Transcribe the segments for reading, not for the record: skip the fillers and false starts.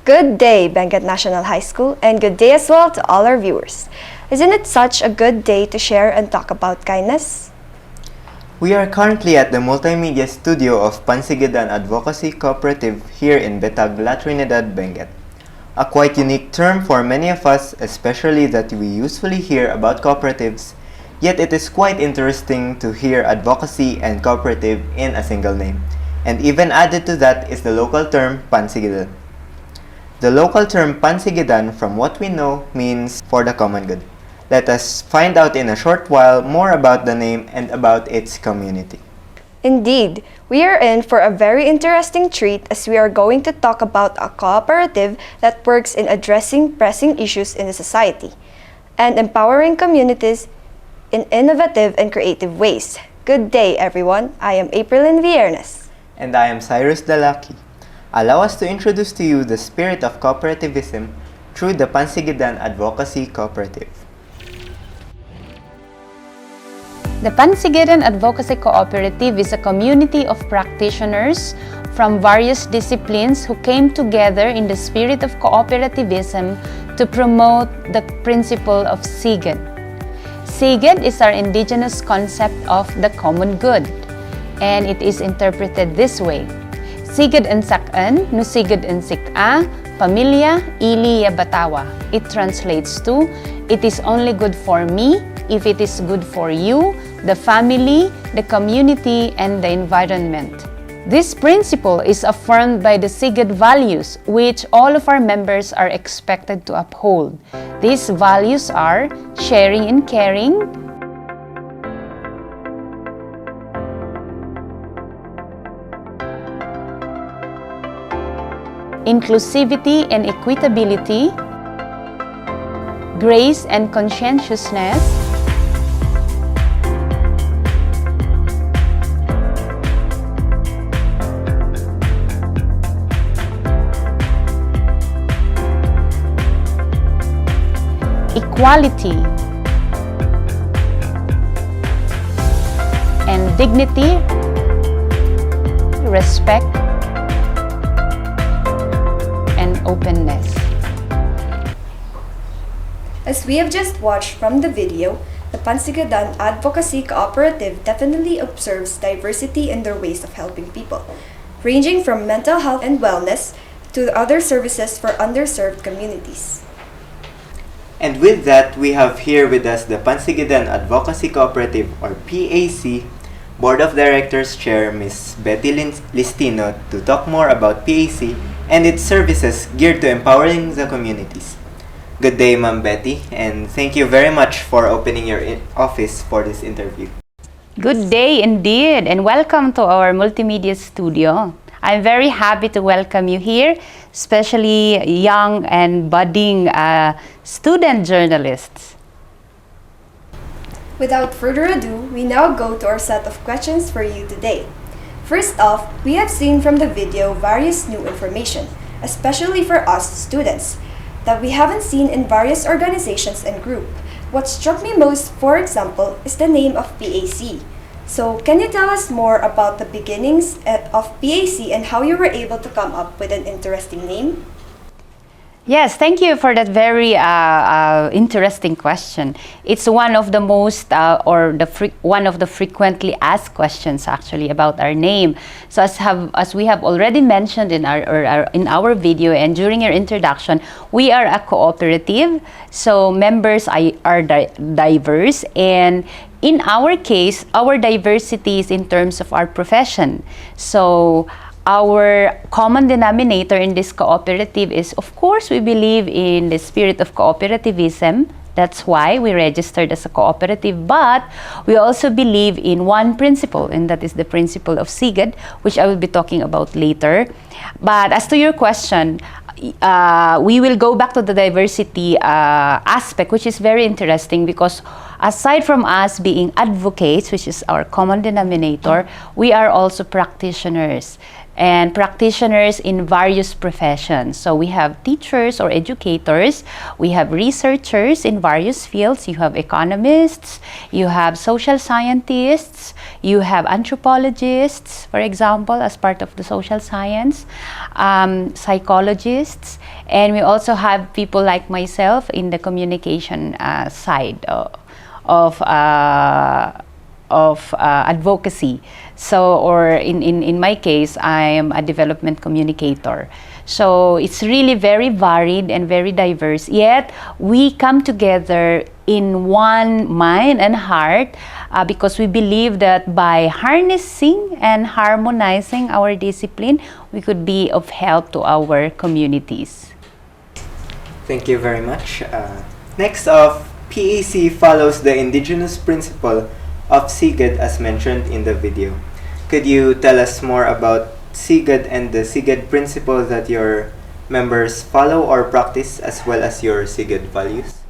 Good day, Benguet National High School, and good day as well to all our viewers. Isn't it such a good day to share and talk about kindness? We are currently at the multimedia studio of Pansigedan Advocacy Cooperative here in Betag, La Trinidad, Benguet. A quite unique term for many of us, especially that we usually hear about cooperatives, yet it is quite interesting to hear advocacy and cooperative in a single name. And even added to that is the local term Pansigedan. The local term Pansigedan, from what we know, means for the common good. Let us find out in a short while more about the name and about its community. Indeed, we are in for a very interesting treat as we are going to talk about a cooperative that works in addressing pressing issues in the society and empowering communities in innovative and creative ways. Good day, everyone. I am Aprilyn Viernes. And I am Cyrus Dalaki. Allow us to introduce to you the spirit of cooperativism through the Pansigedan Advocacy Cooperative. The Pansigedan Advocacy Cooperative is a community of practitioners from various disciplines who came together in the spirit of cooperativism to promote the principle of sigid. Sigid is our indigenous concept of the common good, and it is interpreted this way. Sigid and sakan, no sigid and sika, pamilya, ili batawa. It translates to, it is only good for me if it is good for you, the family, the community, and the environment. This principle is affirmed by the sigid values, which all of our members are expected to uphold. These values are sharing and caring, inclusivity and equitability, grace and conscientiousness, equality, and dignity, respect, and openness. As we have just watched from the video, the Pansigedan Advocacy Cooperative definitely observes diversity in their ways of helping people, ranging from mental health and wellness to other services for underserved communities. And with that, we have here with us the Pansigedan Advocacy Cooperative, or PAC, Board of Directors Chair Ms. Betty Listino, to talk more about PAC and its services geared to empowering the communities. Good day, Ma'am Betty, and thank you very much for opening your office for this interview. Good day indeed, and welcome to our multimedia studio. I'm very happy to welcome you here, especially young and budding student journalists. Without further ado, we now go to our set of questions for you today. First off, we have seen from the video various new information, especially for us students, that we haven't seen in various organizations and groups. What struck me most, for example, is the name of PAC. So, can you tell us more about the beginnings of PAC and how you were able to come up with an interesting name? Yes, thank you for that very interesting question. It's one of the most, one of the frequently asked questions actually about our name. So as we have already mentioned in our video and during your introduction, we are a cooperative. So members are diverse, and in our case, our diversity is in terms of our profession. So our common denominator in this cooperative is, of course, we believe in the spirit of cooperativism. That's why we registered as a cooperative, but we also believe in one principle, and that is the principle of sigid, which I will be talking about later. But as to your question, we will go back to the diversity aspect, which is very interesting because aside from us being advocates, which is our common denominator, we are also practitioners, and practitioners in various professions. So we have teachers or educators, we have researchers in various fields, you have economists, you have social scientists, you have anthropologists, for example, as part of the social science, psychologists, and we also have people like myself in the communication side of advocacy. So, or in my case, I am a development communicator. So it's really very varied and very diverse, yet we come together in one mind and heart because we believe that by harnessing and harmonizing our discipline, we could be of help to our communities. Thank you very much. Next off, PAC follows the indigenous principle of SIGAD as mentioned in the video. Could you tell us more about SIGAD and the SIGAD principle that your members follow or practice, as well as your SIGAD values?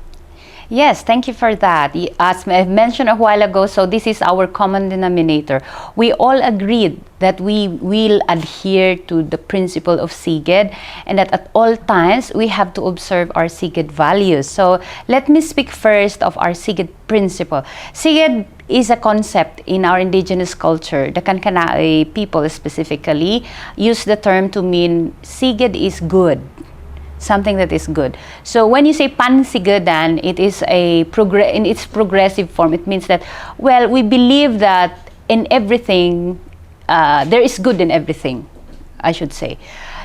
Yes, thank you for that. As I mentioned a while ago, so this is our common denominator. We all agreed that we will adhere to the principle of SIGAD, and that at all times we have to observe our SIGAD values. So let me speak first of our SIGAD principle. SIGAD is a concept in our indigenous culture. The Kankanaey people specifically use the term to mean SIGAD is good. Something that is good. So when you say Pansigedan, it is in its progressive form. It means that, well, we believe that in everything, there is good in everything, I should say.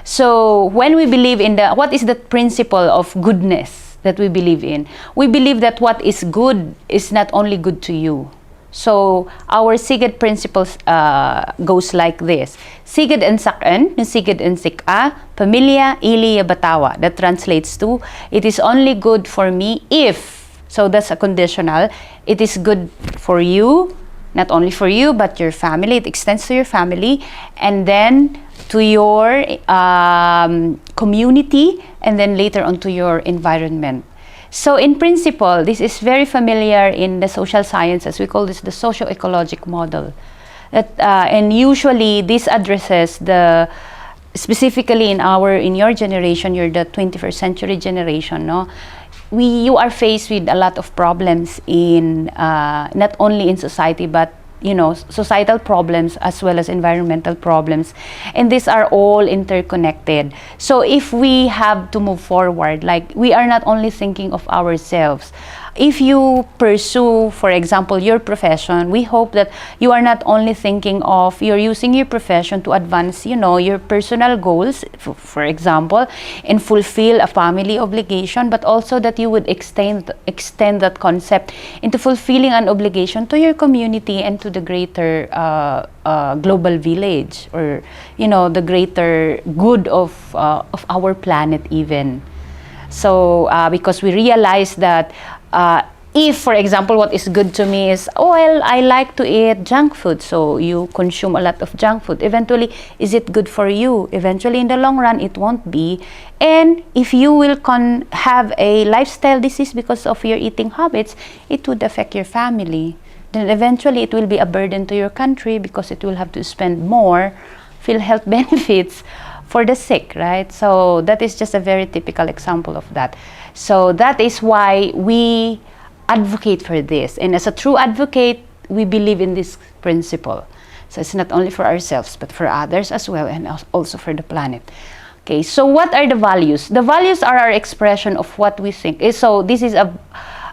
So when we believe in what is the principle of goodness that we believe in? We believe that what is good is not only good to you. So our SIGAD principles goes like this. Sigad and Sakan, Sigad and Sika, Pamilya, Iliya Batawa. That translates to, it is only good for me if, so that's a conditional, it is good for you, not only for you, but your family, it extends to your family, and then to your community, and then later on to your environment. So in principle, this is very familiar in the social sciences. We call this the socio-ecologic model. And usually this addresses specifically in your generation, you're the 21st century generation, no? You are faced with a lot of problems in, not only in society, but societal problems as well as environmental problems, and these are all interconnected. So if we have to move forward, like, we are not only thinking of ourselves. If you pursue, for example, your profession, we hope that you are not only thinking of, you're using your profession to advance, your personal goals, for example, and fulfill a family obligation, but also that you would extend that concept into fulfilling an obligation to your community and to the greater global village, or the greater good of our planet even. So because we realize that if, for example, what is good to me is, well, I like to eat junk food, so you consume a lot of junk food. Eventually, is it good for you? Eventually, in the long run, it won't be. And if you will have a lifestyle disease because of your eating habits, it would affect your family. Then eventually, it will be a burden to your country because it will have to spend more health benefits for the sick, right? So that is just a very typical example of that. So that is why we advocate for this. And as a true advocate, we believe in this principle. So it's not only for ourselves, but for others as well, and also for the planet. Okay, so what are the values? The values are our expression of what we think. So this is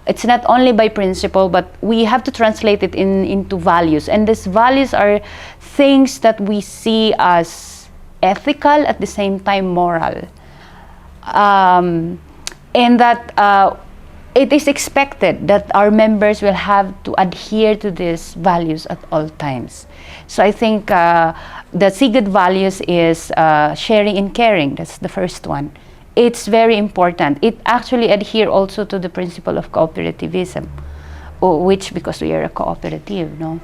it's not only by principle, but we have to translate it into values. And these values are things that we see as ethical, at the same time moral. And that it is expected that our members will have to adhere to these values at all times. So I think the SIGAD values is sharing and caring. That's the first one. It's very important. It actually adhere also to the principle of cooperativism, which, because we are a cooperative, no?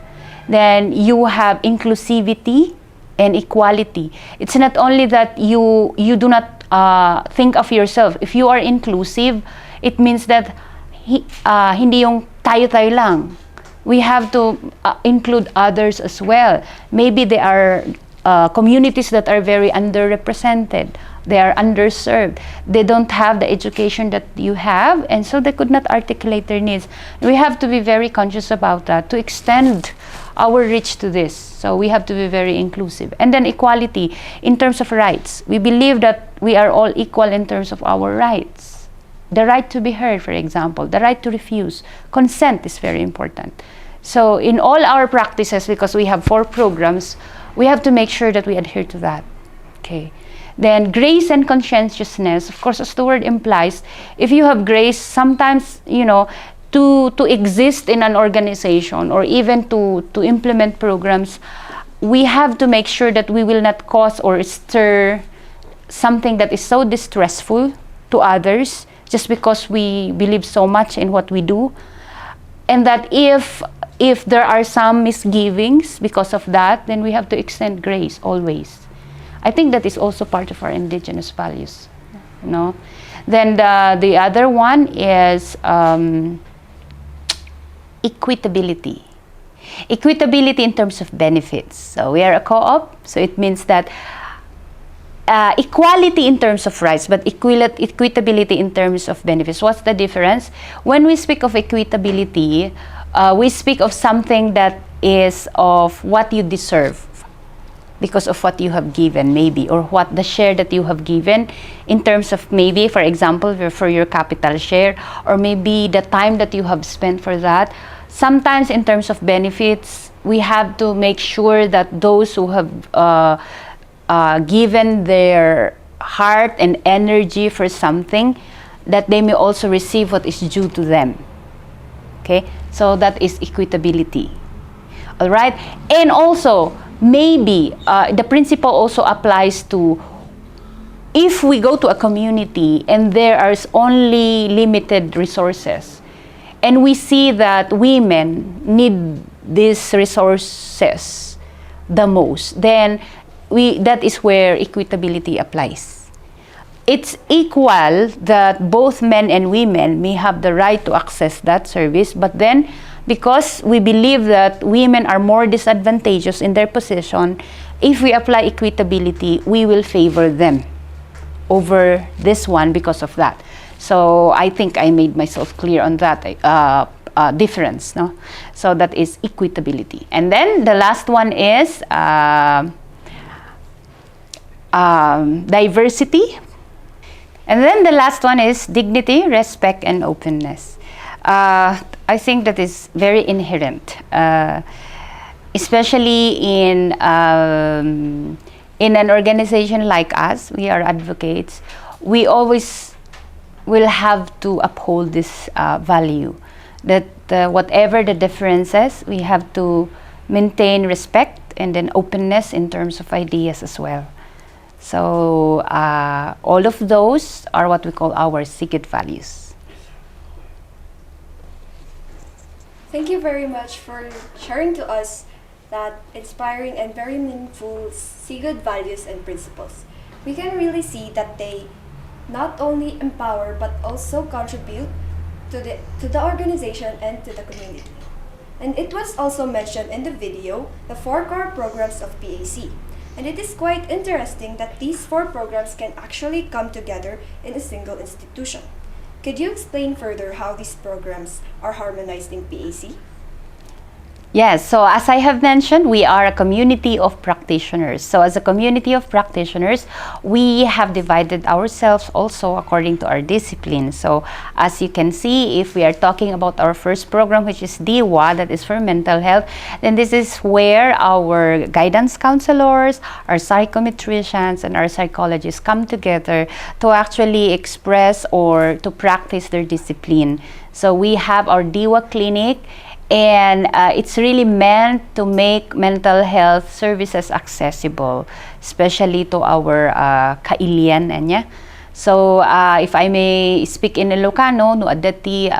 Then you have inclusivity and equality. It's not only that you do not think of yourself. If you are inclusive, it means that hindi yung tayo-tayo lang. We have to include others as well. Maybe there are communities that are very underrepresented. They are underserved. They don't have the education that you have, and so they could not articulate their needs. We have to be very conscious about that to extend our reach to this. So we have to be very inclusive. And then equality in terms of rights. We believe that we are all equal in terms of our rights. The right to be heard, for example, the right to refuse. Consent is very important. So in all our practices, because we have 4 programs, we have to make sure that we adhere to that. Okay. Then grace and conscientiousness, of course, as the word implies, if you have grace, sometimes, to exist in an organization or even to implement programs, we have to make sure that we will not cause or stir something that is so distressful to others just because we believe so much in what we do. And that if there are some misgivings because of that, then we have to extend grace always. I think that is also part of our indigenous values. Then the other one is equitability. Equitability in terms of benefits. So we are a co-op, so it means that equality in terms of rights, but equitability in terms of benefits. What's the difference? When we speak of equitability, we speak of something that is of what you deserve because of what you have given, maybe, or what the share that you have given in terms of maybe, for example, for your capital share, or maybe the time that you have spent for that. Sometimes in terms of benefits, we have to make sure that those who have given their heart and energy for something, that they may also receive what is due to them. Okay, so that is equitability. All right, and also maybe the principle also applies to if we go to a community and there are only limited resources, and we see that women need these resources the most, then that is where equitability applies. It's equal that both men and women may have the right to access that service, but then because we believe that women are more disadvantageous in their position, if we apply equitability, we will favor them over this one because of that. So I think I made myself clear on that difference. No? So that is equitability. And then the last one is diversity. And then the last one is dignity, respect, and openness. I think that is very inherent, especially in an organization like us. We are advocates. We always will have to uphold this value, that whatever the differences, we have to maintain respect and then openness in terms of ideas as well. So all of those are what we call our SIGID values. Thank you very much for sharing to us that inspiring and very meaningful SIGID values and principles. We can really see that they not only empower but also contribute to the organization and to the community. And it was also mentioned in the video, the 4 core programs of PAC. And it is quite interesting that these 4 programs can actually come together in a single institution. Could you explain further how these programs are harmonized in PAC? Yes, so as I have mentioned, we are a community of practitioners. So as a community of practitioners, we have divided ourselves also according to our discipline. So as you can see, if we are talking about our first program, which is DIWA, that is for mental health, then this is where our guidance counselors, our psychometricians, and our psychologists come together to actually express or to practice their discipline. So we have our DIWA clinic, and it's really meant to make mental health services accessible, especially to our kailian. So if I may speak in Ilocano, no adati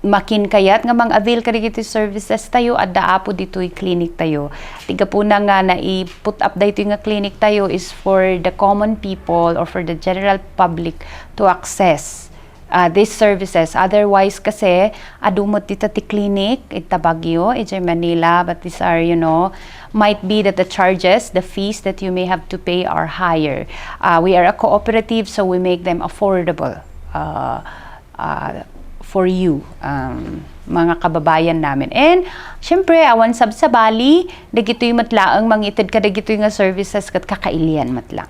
makin kayat nga mang avail ka dito services tayo, adda apo dito'y clinic tayo. Tiga po na nga na i-put up dito nga clinic tayo is for the common people or for the general public to access these services. Otherwise kasi, adumot dito ti clinic, ita Baguio, ita Manila, but these are, might be that the charges, the fees that you may have to pay are higher. We are a cooperative, so we make them affordable for you, mga kababayan namin. And, syempre, awan sa Bali, dagito'y matlaang mangitid ka, dagito'y nga services kat kakailian matlang.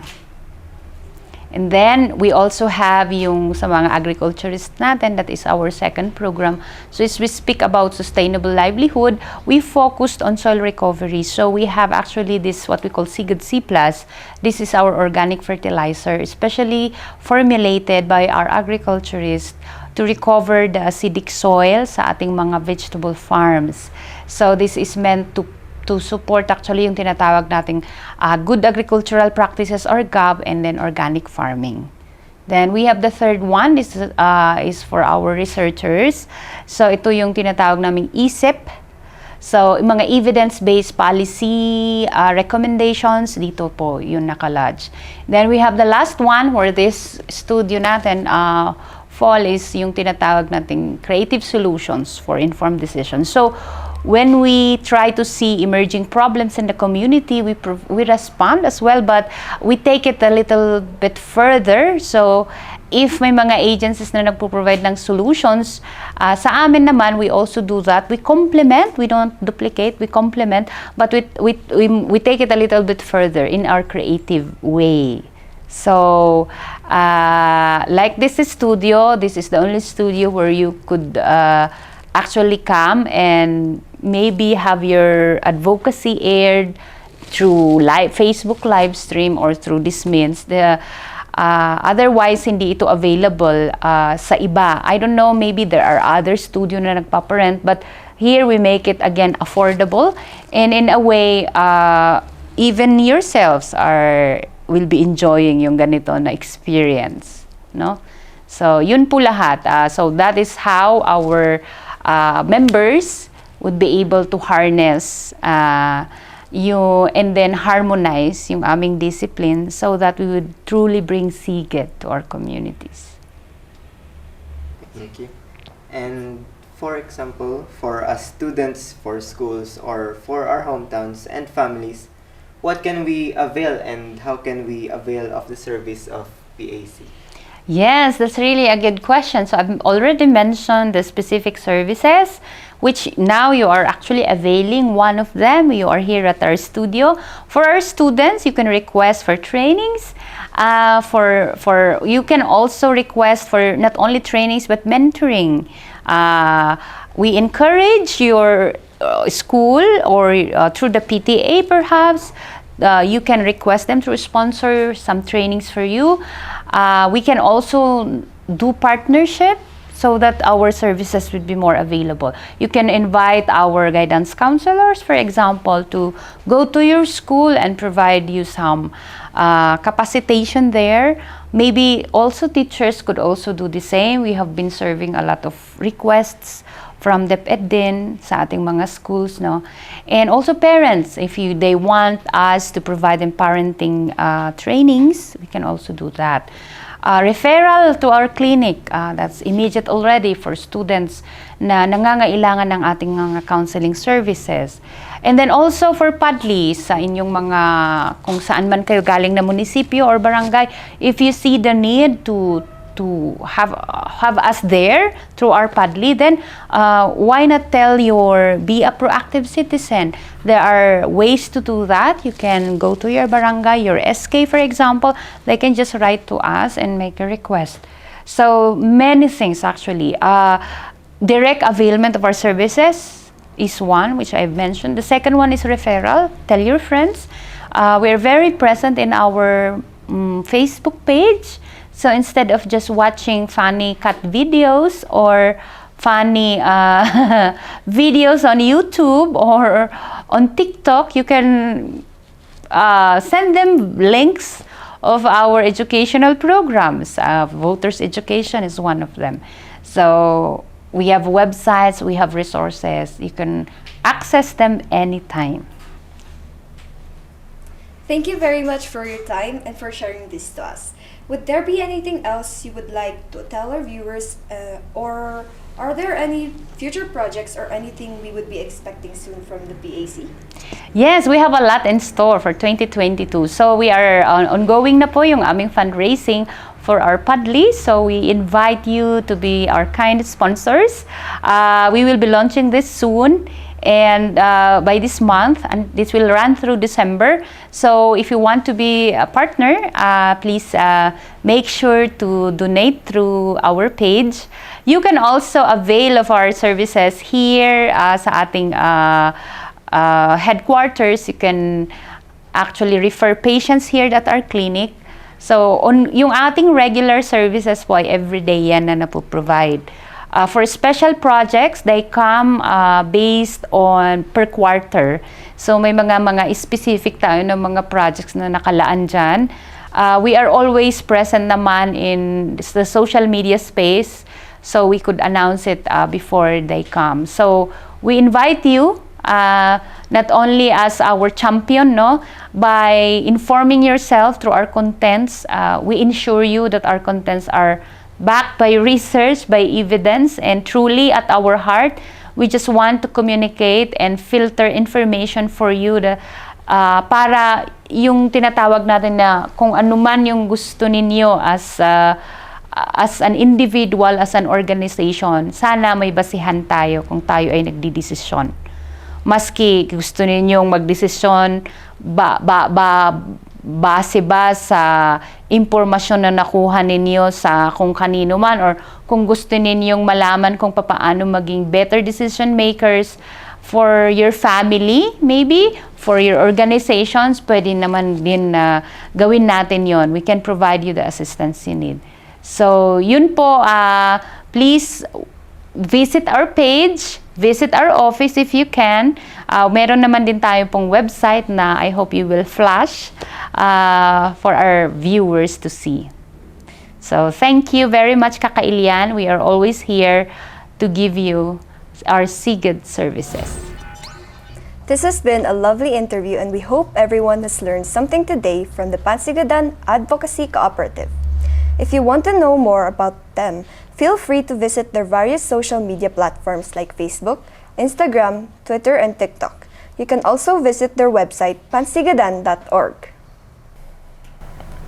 And then, we also have yung sa mga agriculturist natin, that is our second program. So, as we speak about sustainable livelihood, we focused on soil recovery. So, we have actually this, what we call Sigad C+. This is our organic fertilizer, especially formulated by our agriculturists to recover the acidic soil sa ating mga vegetable farms. So, this is meant to support actually yung tinatawag nating good agricultural practices or GAP, and then organic farming. Then we have the third one. This is for our researchers. So ito yung tinatawag naming ESIP. So mga evidence-based policy recommendations, dito po yung nakalodge. Then we have the last one where this studio natin fall is yung tinatawag nating creative solutions for informed decisions. So when we try to see emerging problems in the community, we respond as well, but we take it a little bit further. So, if may mga agencies na nagpo-provide ng solutions, sa amin naman, we also do that. We complement, we don't duplicate, we complement, but we take it a little bit further in our creative way. So, like this studio, this is the only studio where you could actually come and maybe have your advocacy aired through Facebook live stream or through this means. Otherwise, hindi ito available sa iba. I don't know, maybe there are other studio na nagpaparent, but here we make it again affordable, and in a way, even yourselves will be enjoying yung ganito na experience, no? So, yun po lahat. So, that is how our members would be able to harness and then harmonize yung aming discipline so that we would truly bring SIGET to our communities. Thank you. And for example, for us students, for schools, or for our hometowns and families, what can we avail and how can we avail of the service of PAC? Yes, that's really a good question. So I've already mentioned the specific services, which now you are actually availing one of them. You are here at our studio. For our students, you can request for trainings. You can also request for not only trainings but mentoring. We encourage your school or through the PTA perhaps. You can request them to sponsor some trainings for you. We can also do partnership so that our services would be more available. You can invite our guidance counselors, for example, to go to your school and provide you some capacitation there. Maybe also teachers could also do the same. We have been serving a lot of requests from DepEd din sa ating mga schools, no? And also parents, if they want us to provide them parenting trainings, we can also do that. Referral to our clinic, that's immediate already for students na nangangailangan ng ating mga counseling services. And then also for padlis sa inyong mga, kung saan man kayo galing na munisipyo or barangay, if you see the need to have us there through our Padli, then why not be a proactive citizen? There are ways to do that. You can go to your barangay, your SK, for example. They can just write to us and make a request. So many things actually. Direct availment of our services is one, which I've mentioned. The second one is referral. Tell your friends. We're very present in our Facebook page. So instead of just watching funny cat videos or funny videos on YouTube or on TikTok, you can send them links of our educational programs. Voters Education is one of them. So we have websites, we have resources. You can access them anytime. Thank you very much for your time and for sharing this to us. Would there be anything else you would like to tell our viewers, or are there any future projects or anything we would be expecting soon from the PAC? Yes, we have a lot in store for 2022. So we are ongoing na po yung aming fundraising for our Padli. So we invite you to be our kind sponsors. We will be launching this soon and by this month, and this will run through December. So if you want to be a partner, please make sure to donate through our page. You can also avail of our services here sa ating headquarters. You can actually refer patients here at our clinic. So, yung ating regular services po ay everyday yan na napoprovide. For special projects, they come based on per quarter. So, may mga specific tayo ng mga projects na nakalaan dyan. We are always present naman in the social media space, so we could announce it before they come. So, we invite you not only as our champion, no, by informing yourself through our contents. We ensure you that our contents are backed by research, by evidence, and truly at our heart, we just want to communicate and filter information for you para yung tinatawag natin na kung ano man yung gusto ninyo as an individual, as an organization, sana may basihan tayo kung tayo ay nagdidesisyon. Maski gusto ninyong magdesisyon base ba sa impormasyon na nakuha ninyo sa kung kanino man, or kung gusto ninyong malaman kung paano maging better decision makers for your family, maybe for your organizations, pwede naman din gawin natin yon. We can provide you the assistance you need. So, yun po, please visit our page, visit our office if you can. Meron naman din tayo pong website na I hope you will flash for our viewers to see. So, thank you very much, Kaka Ilian. We are always here to give you our SIGAD services. This has been a lovely interview, and we hope everyone has learned something today from the Pansigedan Advocacy Cooperative. If you want to know more about them, feel free to visit their various social media platforms like Facebook, Instagram, Twitter, and TikTok. You can also visit their website, pansigedan.org.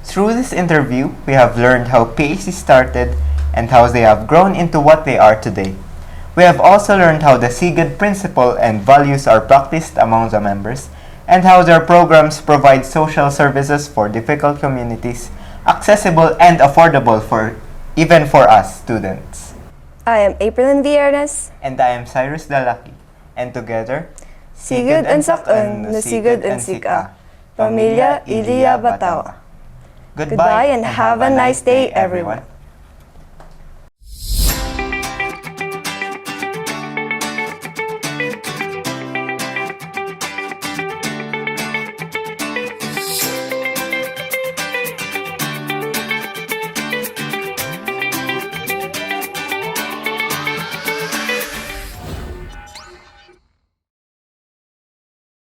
Through this interview, we have learned how PAC started and how they have grown into what they are today. We have also learned how the SIGAD principle and values are practiced among the members, and how their programs provide social services for difficult communities, accessible and affordable even for us students. I am April Viernes. And I am Cyrus Dalaki. And together, Sigud and Sakun, Nusigud and Sika. Pamilya Ilia Batawa. Goodbye and have a nice day, everyone.